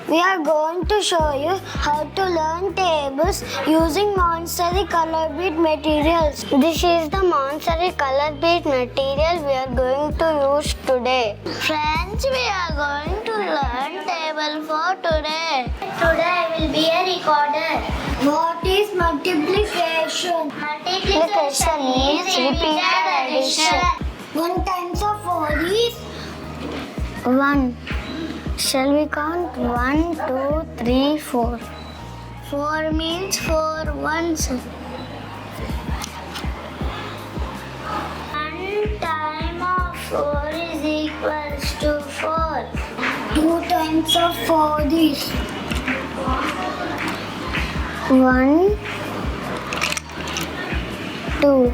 We are going to show you how to learn tables using Montessori color bead materials. This is the Montessori color bead material we are going to use today. Friends, we are going to learn table for today. Today will be a recorder. What is multiplication? Multiplication is repeated addition. 1 times of 4 is 1. Shall we count 1, 2, 3, 4? 4 means 4 ones. 1 time of 4 is equals to 4. 2 times of 4 is 1, 2.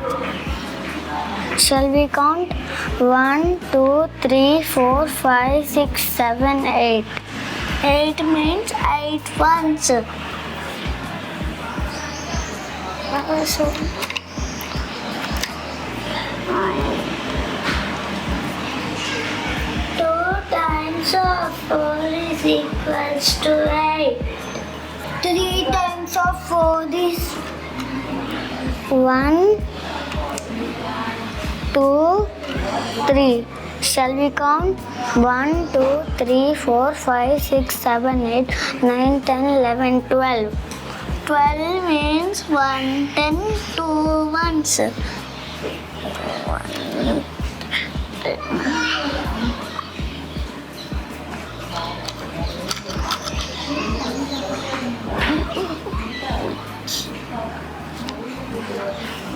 Shall we count 1, 2, 3, 4, 5, 6, 7, 8? 8 means 8 ones. So, 2 times of 4 is equals to 8. 3 times of 4 is 1, 2, 3. Shall we count 1, 2, 3, 4, 5, 6, 7, 8, 9, 10, 11, 12. 12 means 1, 10, 2 ones.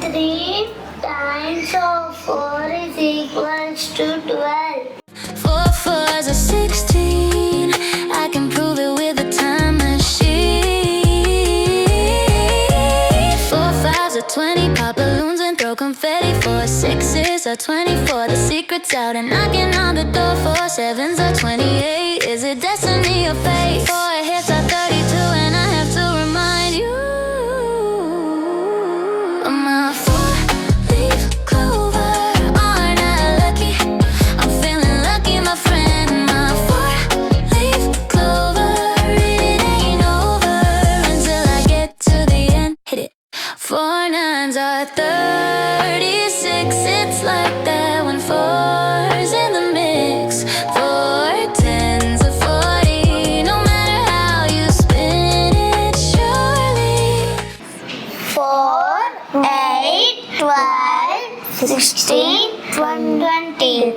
3 times of 4 is equals to 12. 4 4s are 16. I can prove it with a time machine. 4 5s are 20. Pop balloons and throw confetti. 4 6s are 24. The secret's out and knocking on the door. 4 7s are 28. Is it destiny or fate? 4 hits are 32, and I have to remind you. My 4-leaf clover, aren't I lucky? I'm feeling lucky, my friend. My 4-leaf clover, it ain't over until I get to the end. Hit it. 4 9s are 36. It's like that when 4's in the mix. 4 10s are 40. No matter how you spin it, surely. 4, 8, 12, 16, 20,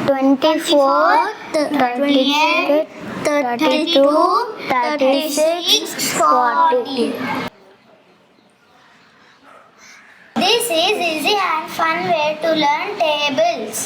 24, 28, 32, 36, 40. This is easy and fun way to learn tables.